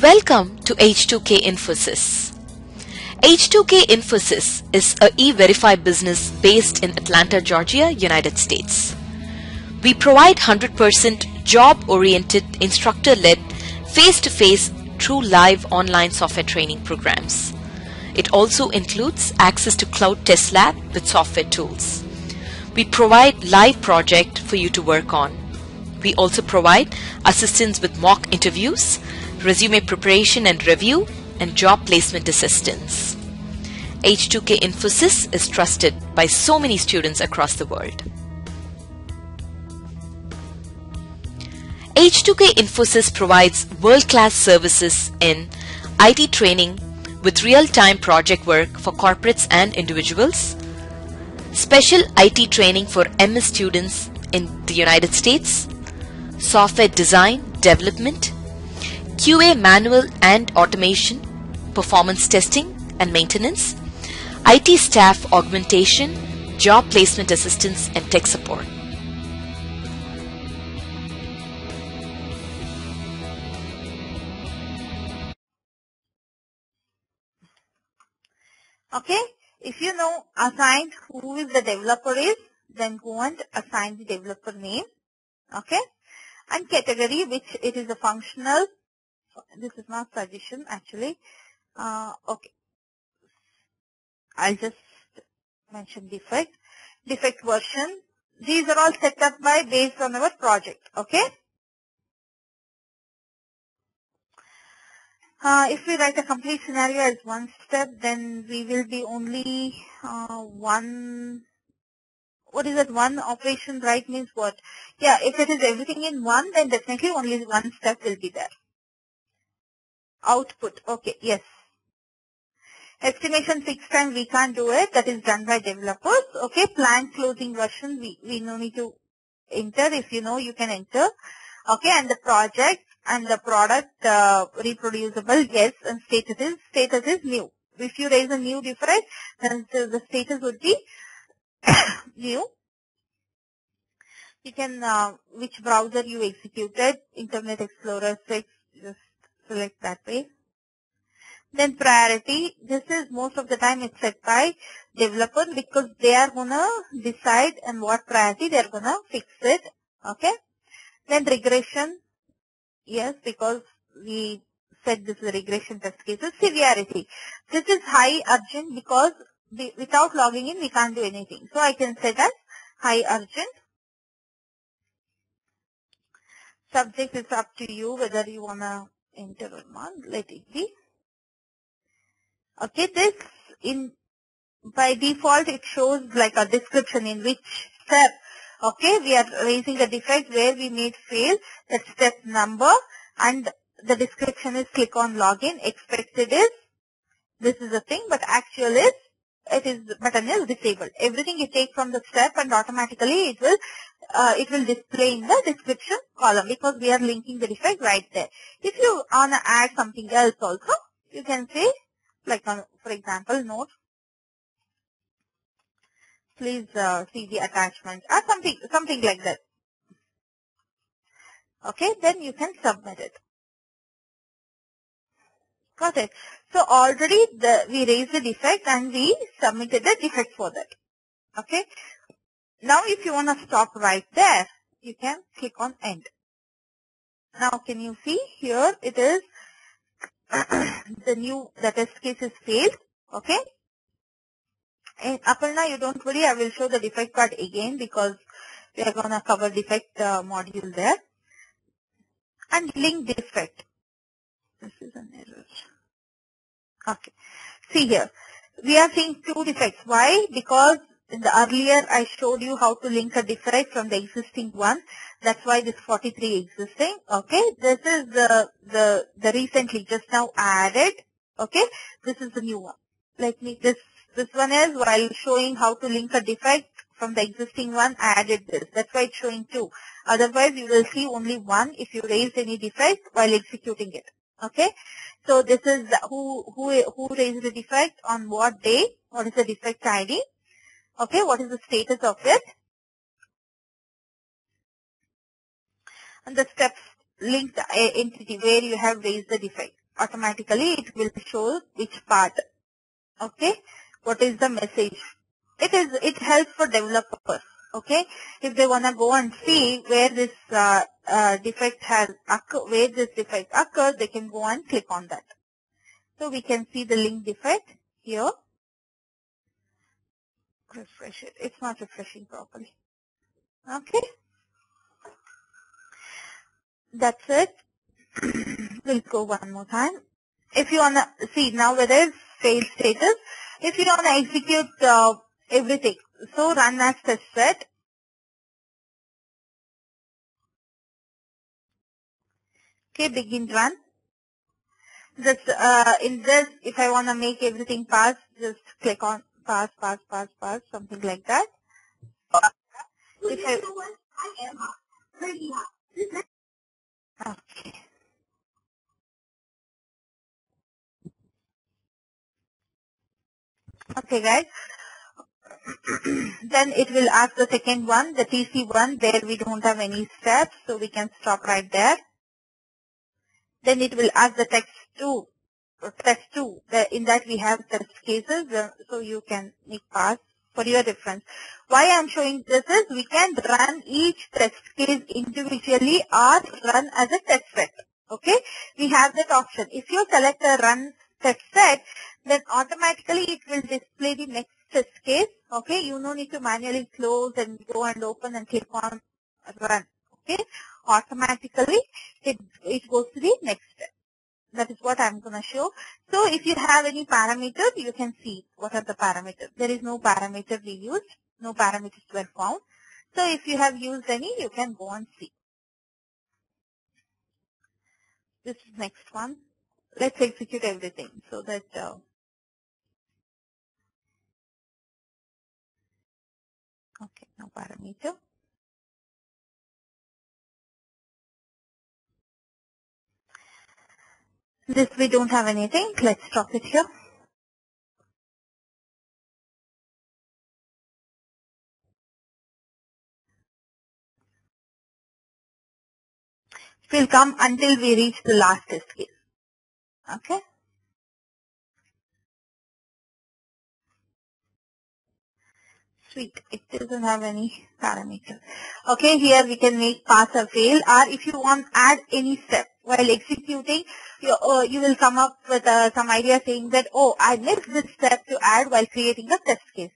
Welcome to H2K Infosys. H2K Infosys is a e-verify business based in Atlanta, Georgia, United States. We provide 100% job-oriented, instructor-led, face-to-face, true live online software training programs. It also includes access to cloud test lab with software tools. We provide live project for you to work on. We also provide assistance with mock interviews, resume preparation and review, and job placement assistance. H2K Infosys is trusted by so many students across the world. H2K Infosys provides world-class services in IT training with real-time project work for corporates and individuals, special IT training for MS students in the United States, software design, development, QA manual and automation, performance testing and maintenance, IT staff augmentation, job placement assistance, and tech support. Okay, if you know assigned who is the developer is, then go and assign the developer name. Okay, and category, which it is a functional. This is not suggestion actually. Okay, I'll just mention defect version. These are all set up based on our project. Okay. If we write a complete scenario as one step, then we will be only one. What is that? One operation, right? Means what? Yeah, if it is everything in one, then definitely only one step will be there. Output. Okay, yes. Estimation fixed time, we can't do it. That is done by developers. Okay, planned closing version, we no need to enter. If you know, you can enter. Okay, and the project and the product reproducible, yes, and status is new. If you raise a new defect, then the status would be new. You can, which browser you executed, Internet Explorer 6, just select that way. Then priority, this is most of the time it's set by developers because they are gonna decide and what priority they are gonna fix it. Okay. Then regression, yes, because we said this is a regression test cases. Severity, this is high urgent because without logging in we can't do anything. So I can set as high urgent. Subject is up to you whether you wanna enter or not. Let it be. Okay, this by default it shows like a description in which step. Okay, we are raising a defect where we made fail. That step number and the description is click on login. Expected is this is the thing, but actual is button is disabled. Everything you take from the step and automatically it will display in the description column because we are linking the defect right there. If you wanna add something else also, you can say like for example note. Please see the attachment or something like that. Okay, then you can submit it. Got it. So already we raised the defect and we submitted the defect for that. Okay. Now if you want to stop right there, you can click on end. Now can you see here it is the test case is failed. Okay. And Aparna, you don't worry, I will show the defect part again because we are going to cover defect module there. And link defect. This is an error. Okay. See here. We are seeing two defects. Why? Because in the earlier I showed you how to link a defect from the existing one. That's why this 43 existing. Okay. This is the recently just now added. Okay. This is the new one. This one is while showing how to link a defect from the existing one, I added this. That's why it's showing two. Otherwise, you will see only one if you raised any defect while executing it. Okay. So this is who raised the defect on what day. What is the defect ID? Okay. What is the status of it? And the steps linked entity where you have raised the defect. automatically it will show which part. Okay, what is the message? It helps for developers. Okay, if they want to go and see where this defect has occurred, where this defect occurred, they can go and click on that. So we can see the link defect here. Refresh it. It's not refreshing properly. Okay, that's it. We'll go one more time. If you want to see now whether it's failed status, if you want to execute everything, so run as test set. Okay, begin run. Just in this, if I want to make everything pass, just click on pass, something like that. If okay. Okay, guys. Then it will ask the second one, the TC one, where we don't have any steps, so we can stop right there. Then it will ask the text 2. In that we have test cases, so you can make pass for your reference. Why I am showing this is we can run each test case individually or run as a test set. Okay, we have that option. If you select a run test set, then automatically it will display the next test case. Okay, you no need to manually close and go and open and click on run. Okay, automatically it goes to the next step. That is what I'm going to show. So if you have any parameters, you can see what are the parameters. There is no parameter we used. No parameters were found. So if you have used any, you can go and see. This is next one. Let's execute everything so that okay, no parameter. This we don't have anything. Let's stop it here. It will come until we reach the last test case. Okay. Sweet. It doesn't have any parameter. Okay, here we can make pass or fail, or if you want add any step while executing, you will come up with some idea saying that, oh, I missed this step to add while creating a test case.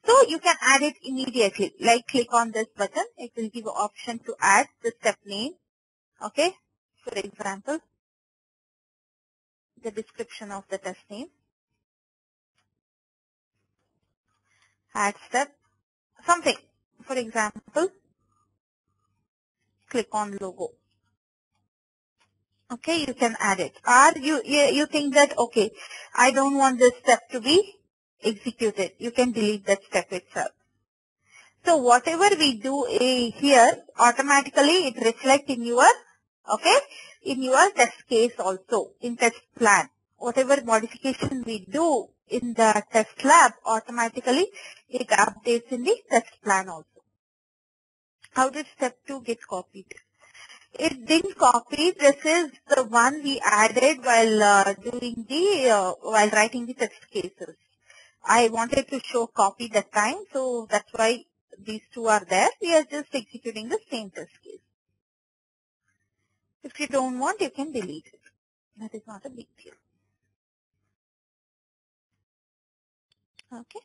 So you can add it immediately. Like click on this button. It will give you option to add the step name. Okay. For example, the description of the test name. Add step. Something. For example, click on logo. Okay, you can add it. Or you think that, okay, I don't want this step to be executed. You can delete that step itself. So whatever we do here, automatically it reflects in your, okay, in your test case also, in test plan. Whatever modification we do in the test lab, automatically it updates in the test plan also. How did step 2 get copied? It didn't copy. This is the one we added while while writing the test cases. I wanted to show copy that time, so that's why these two are there. We are just executing the same test case. If you don't want, you can delete it. That is not a big deal. Okay.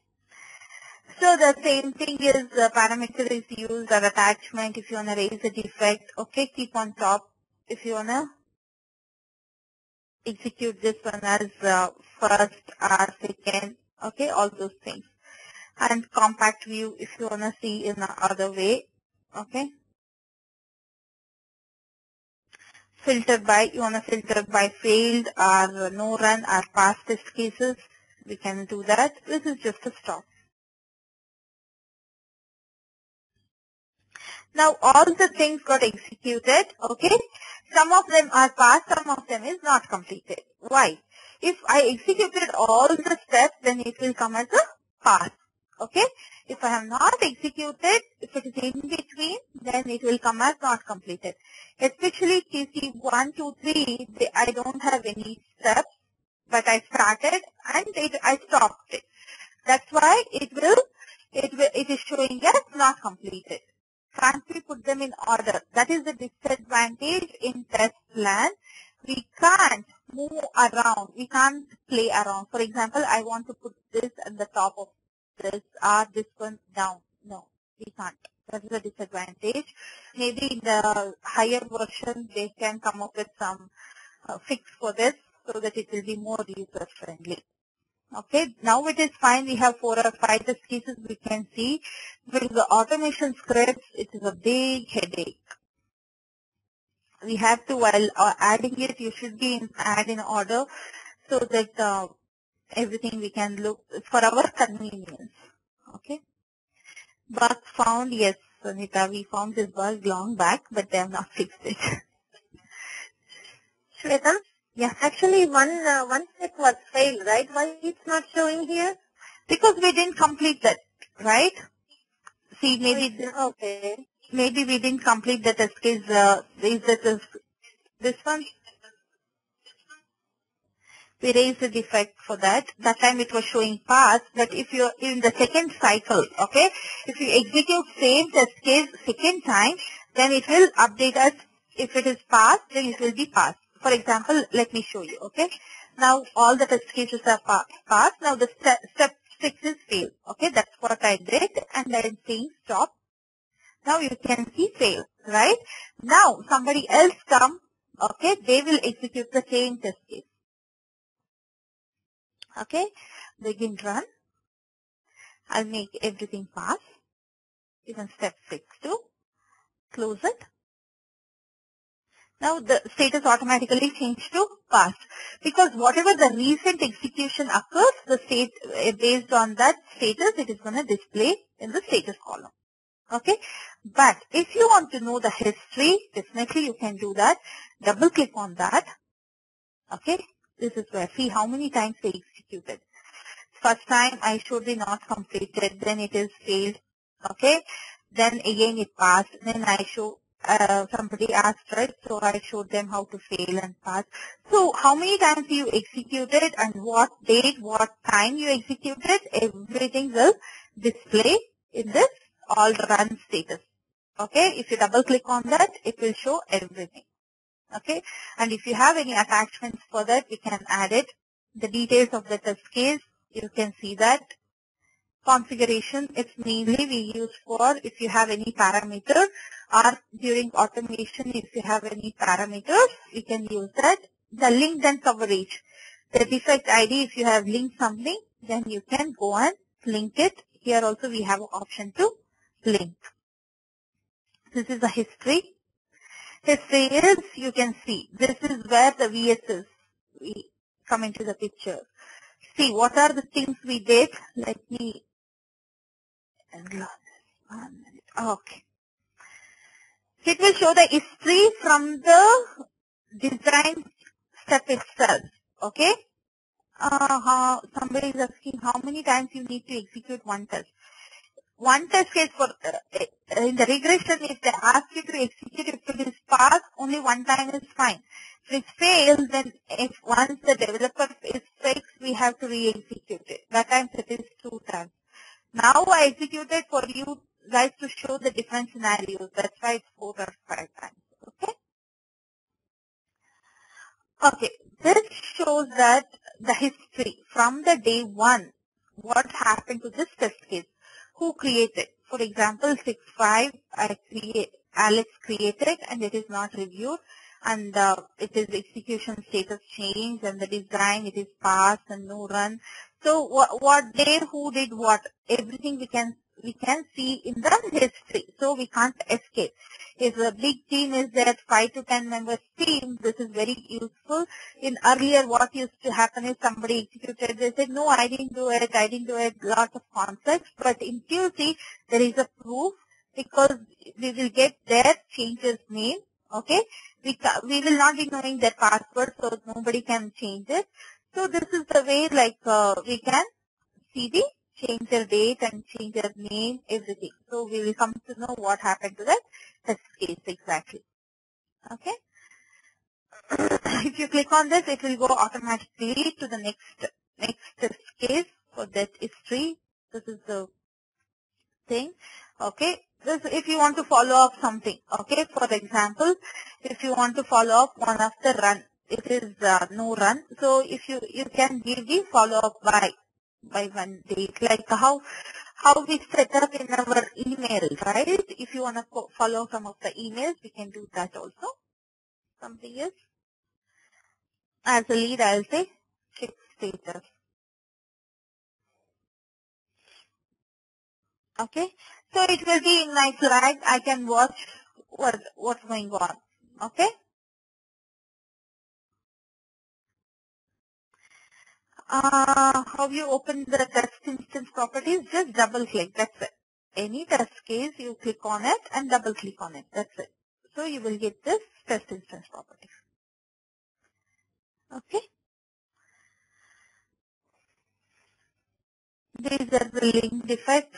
So the same thing is parameter is used or attachment if you want to raise a defect. Okay, keep on top if you want to execute this one as first or second. Okay, all those things. And compact view if you want to see in the other way. Okay. Filter by, you want to filter by failed or no run or past test cases. We can do that. This is just a stop. Now all the things got executed, okay? Some of them are passed, some of them is not completed. Why? If I executed all the steps, then it will come as a pass, Okay. If I have not executed, if it is in between, then it will come as not completed. Especially TC 1, 2, 3, I don't have any steps, but I started and I stopped it. That's why it is showing as not completed. Can't we put them in order? That is the disadvantage in test plan. We can't move around. We can't play around. For example, I want to put this at the top of this or this one down. No, we can't. That is a disadvantage. Maybe in the higher version, they can come up with some fix for this so that it will be more user friendly. Okay, now it is fine. We have 4 or 5 test cases we can see. With the automation scripts, it is a big headache. We have to, while adding it, you should be add in order so that everything we can look for our convenience. Okay. Bug found, yes, Sunita, we found this bug long back, but they have not fixed it. Shweta? Yeah. Actually, one step was failed, right? Why it's not showing here? Because we didn't complete that, right? See, maybe Okay. maybe we didn't complete the test case. This one? We raised the defect for that. That time it was showing pass, but if you're in the second cycle, okay, if you execute same test case second time, then it will update us. If it is passed, then it will be passed. For example, let me show you, okay. Now all the test cases are passed. Now the step 6 is failed, okay. That's what I did, and I'm saying stop. Now you can see fail, right? Now somebody else come, okay, they will execute the same test case. Okay, begin run. I'll make everything pass. Even step 6 too. Close it. Now the status automatically changed to pass. Because whatever the recent execution occurs, the state based on that status, it is going to display in the status column. Okay. But if you want to know the history, definitely you can do that. Double click on that. Okay. This is where, see how many times they executed. First time I showed the not completed, then it is failed. Okay. Then again it passed. Then I show, somebody asked, right? So I showed them how to fail and pass. So how many times you executed and what date, what time you executed, everything will display in this all run status. Okay. If you double click on that, it will show everything. Okay. And if you have any attachments for that, we can add it. The details of the test case, you can see that. Configuration, it's mainly we use for if you have any parameter, or during automation, if you have any parameters, we can use that. The linked and coverage. The defect ID, if you have linked something, then you can go and link it. Here also we have an option to link. This is the history. History is, you can see, this is where the VSs we come into the picture. See, what are the things we did? Let me, 1 minute. Okay. It will show the history from the design step itself. Okay. Somebody is asking how many times you need to execute one test. One test case for in the regression, if they ask you to execute, if it is passed, only one time is fine. If it fails, then if once the developer is fixed, we have to re-execute it. That time it is 2 times. Now I executed for you guys to show the different scenarios. That's why it's 4 or 5 times. Okay. Okay. This shows that the history from the day 1, what happened to this test case. Who created? For example, 6.5, Alex created and it is not reviewed, and it is execution status change, and the design, it is passed and no run. So what day, who did what, everything we can see in the history. So we can't escape. If a big team is there, 5 to 10 members team, this is very useful. In earlier, what used to happen is somebody executed, they said, no, I didn't do it, lots of conflicts. But in QC, there is a proof, because we will get their changes name. Okay. We will not be knowing their password, so nobody can change it. So this is the way, like, we can see the change their date and change their name, everything. So we will come to know what happened to that test case exactly. Okay. If you click on this, it will go automatically to the next test case for that history. This is the thing. Okay. This, if you want to follow up something. Okay. For example, if you want to follow up one of the run, it is no run. So if you can give the follow up by one date, like how we set up in our email, right? If you want to follow some of the emails, we can do that also. Something else. As a lead, I'll say check status. Okay. So it will be in my flag. I can watch what's going on. Okay. How you open the test instance properties? Just double click. That's it. Any test case, you click on it and double click on it. That's it. So you will get this test instance properties. Okay. These are the link defect.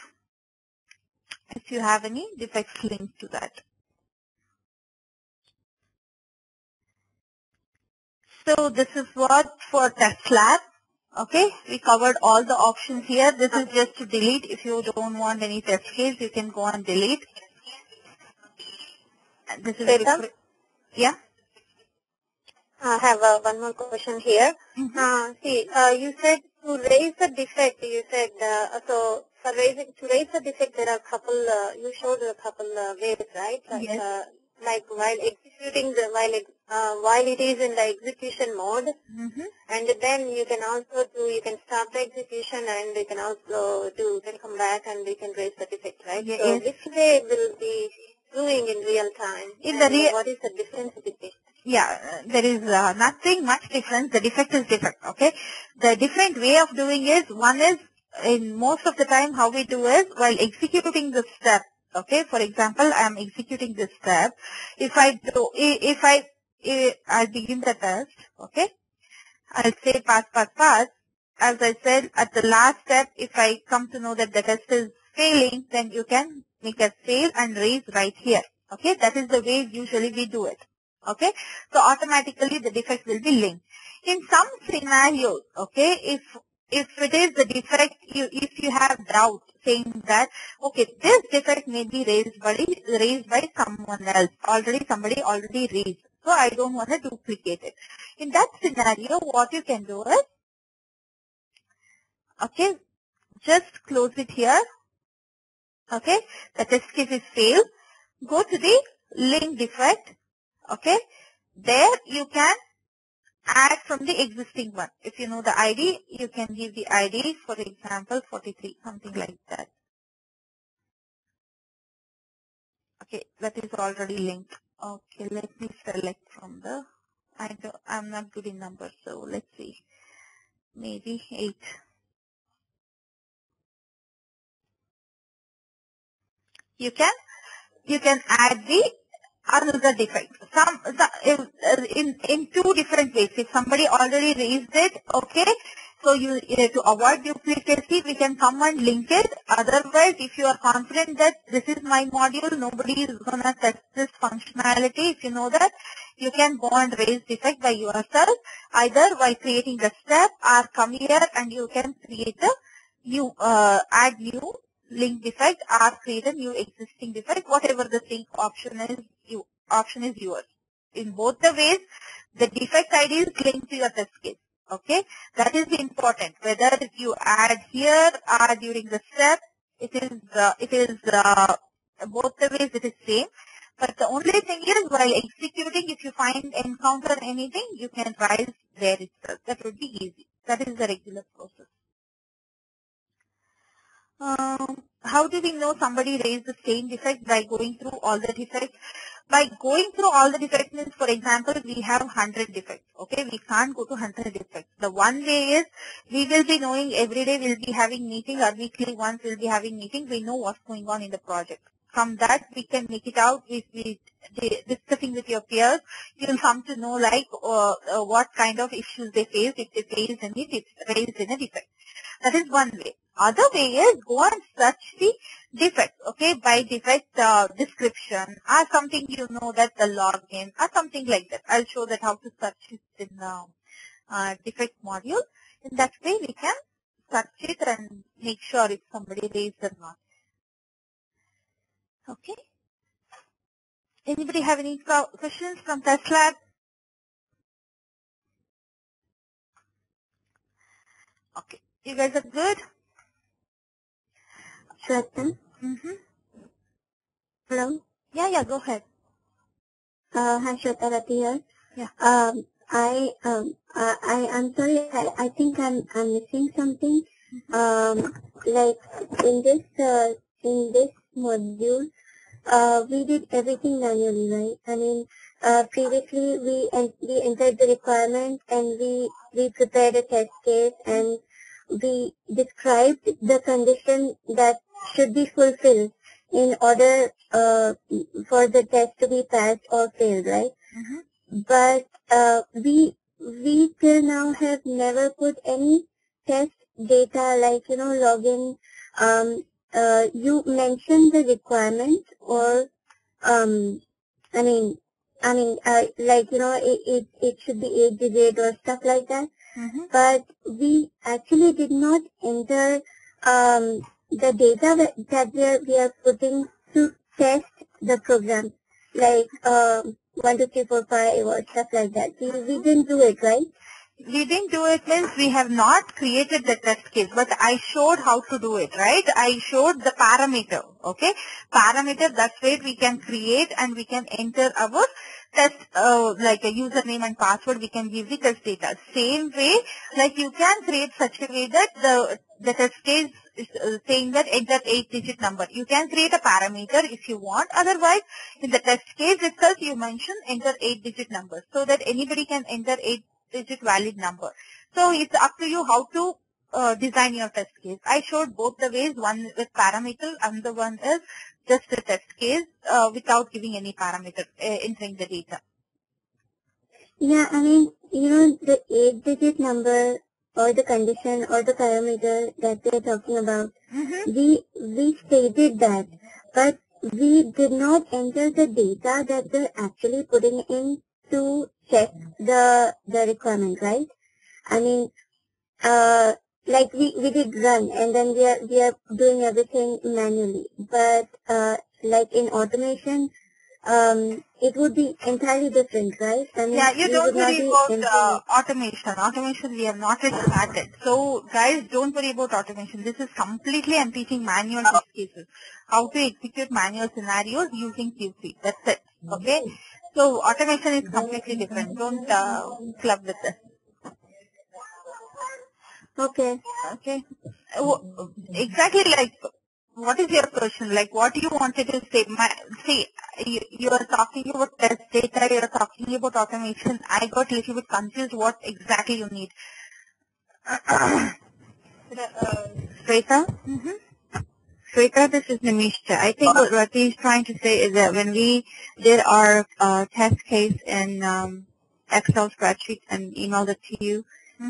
If you have any defects linked to that. So this is what for test lab. Okay, we covered all the options here. This is just to delete. If you don't want any test case, you can go and delete. And this is yeah. I have one more question here. You said to raise the defect, you said, so for to raise the defect, there are a couple, you showed a couple ways, right? Like, Yes. Like while executing while it is in the execution mode, and then you can also you can stop the execution and you can also you can come back and you can raise the defect, right? Yes. So which way will be doing in real time? What is the difference between? Yeah, there is nothing much difference. The defect is defect, okay? The different way of doing is, one is, in most of the time how we do is, while executing the step, okay? For example, I am executing this step. If I begin the test, okay? I'll say pass. As I said, at the last step, if I come to know that the test is failing, then you can make a fail and raise right here, okay? That is the way usually we do it. Okay, so automatically the defect will be linked. In some scenarios, okay, if it is the defect, if you have doubt saying that, okay, this defect may be raised by someone else, somebody already raised, so I don't want to duplicate it. In that scenario, what you can do is, okay, just close it here. Okay, the test case is failed. Go to the link defect. Okay, there you can add from the existing one. If you know the ID, you can give the ID, for example, 43, something like that. Okay, that is already linked. Okay, let me select from the, I'm not good in numbers, so let's see, maybe 8. You can add the another defect. In two different ways. If somebody already raised it, okay, so to avoid duplicacy, we can come and link it. Otherwise, if you are confident that this is my module, nobody is gonna test this functionality. If you know that, you can go and raise defect by yourself, either by creating the step or come here and you can create a new add new link defect or create a new existing defect, whatever the thing option is yours. In both the ways, the defect ID is linked to your test case. Okay, that is important. Whether you add here or during the step, it is both the ways it is same. But the only thing is, while executing, if you encounter anything, you can rise there itself. That would be easy. That is the regular process. How do we know somebody raised the same defect? By going through all the defects. By going through all the defects means, for example, we have 100 defects. Okay, we can't go to 100 defects. The one way is, we will be knowing every day we'll be having meeting, or weekly once we'll be having meeting. We know what's going on in the project. From that, we can make it out. Discussing with your peers, you'll come to know like what kind of issues they face, if they face any raised in a defect. That is one way. Other way is go and search the defect, okay, by defect description or something, you know, that the login or something like that. I'll show that how to search it in defect module. In that way, we can search it and make sure if somebody raised or not. Okay. Anybody have any questions from test lab? Okay. You guys are good? Shweta? Hello? Yeah, go ahead. Hi, Shweta Rati here. Yeah. I'm sorry, I think I'm missing something. Like in this module, we did everything manually, right? I mean, previously we entered the requirement and we prepared a test case and we described the condition that should be fulfilled in order for the test to be passed or failed, right? But we till now have never put any test data like, you know, login. You mentioned the requirement or like, you know, it should be 8-digit or stuff like that. But we actually did not enter the data that we are putting to test the program, like 1, 2, 3, 4, 5 or stuff like that. We didn't do it, right? We didn't do it means we have not created the test case, but I showed how to do it, right? I showed the parameter, okay? Parameter, that's where we can create and we can enter our test, like a username and password, we can give the test data. Same way, like you can create such a way that the test case is saying that enter 8-digit number. You can create a parameter if you want. Otherwise, in the test case itself, you mention enter 8-digit number so that anybody can enter 8-digit valid number. So it's up to you how to design your test case. I showed both the ways, one with parameter and the one is just a test case without giving any parameter, entering the data. Yeah, I mean, you know, the 8-digit number or the condition or the parameter that we're talking about, we stated that, but we did not enter the data that we're actually putting in to check the requirement, right? I mean, like we did run and then we are doing everything manually, but like in automation, it would be entirely different, right? I mean, Yeah, you don't worry about automation. Automation we have not yet started. So guys, don't worry about automation. This is completely, I'm teaching manual test cases. How to execute manual scenarios using QC. That's it. Okay? So automation is completely different. Don't club with this. Okay. Okay. Exactly like, what is your question? Like, what do you wanted to say? See, you are talking about test data, you are talking about automation. I got a little bit confused what exactly you need. Shweta? Shweta, this is Nimisha. I think what Rati is trying to say is that when we did our test case in Excel spreadsheet and emailed it to you,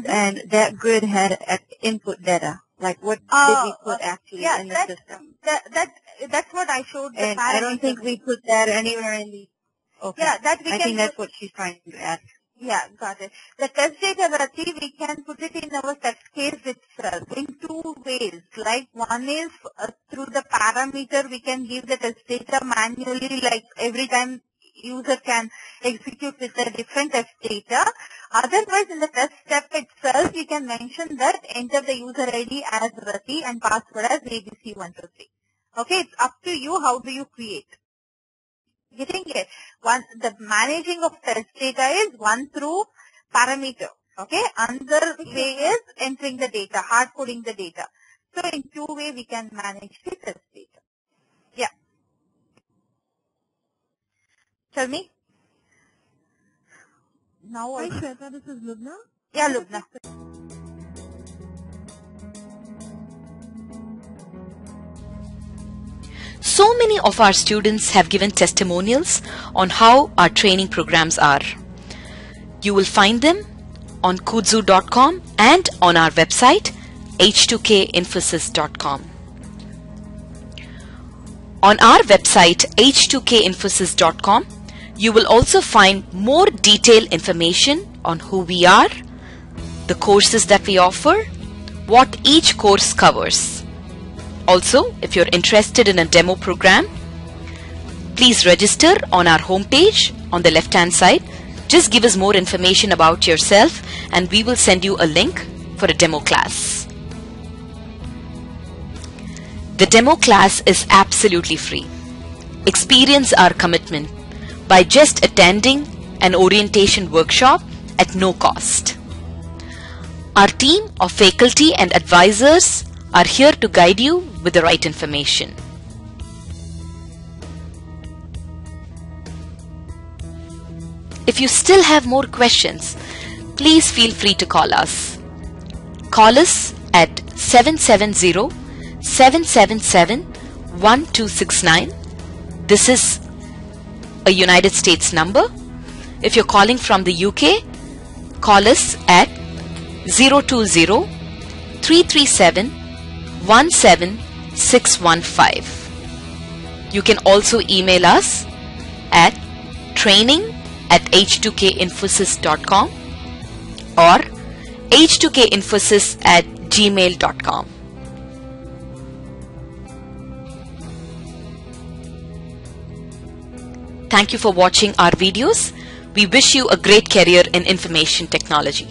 and that grid had input data. Like what did we put actually in the system? That's what I showed. And I don't think we put that anywhere in the. Okay. Yeah, that we I think that's what she's trying to ask. Yeah, got it. The test data, Rati, we can put it in our test case itself in two ways. Like one is through the parameter, we can give the test data manually, like every time user can execute with a different test data. Otherwise, in the test step itself, we can mention that enter the user ID as Rati and password as ABC123. Okay, it's up to you. How do you create? Getting it? The managing of test data is one through parameter. Okay, another way is entering the data, hard coding the data. So in two ways we can manage the test data. Yeah. Tell me. Now Hi Shweta, this is Lubna. Yeah, Lubna. So many of our students have given testimonials on how our training programs are. You will find them on kudzu.com and on our website H2KInfosys.com. On our website H2KInfosys.com, you will also find more detailed information on who we are, the courses that we offer, what each course covers. Also, if you're interested in a demo program, please register on our homepage on the left-hand side. Just give us more information about yourself and we will send you a link for a demo class. The demo class is absolutely free. Experience our commitment by just attending an orientation workshop at no cost. Our team of faculty and advisors are here to guide you with the right information. If you still have more questions, please feel free to call us. Call us at 770-777-1269. This is a United States number. If you're calling from the UK, call us at 020-337-17615. You can also email us at training@h2kinfosys.com or h2kinfosys@gmail.com. Thank you for watching our videos. We wish you a great career in information technology.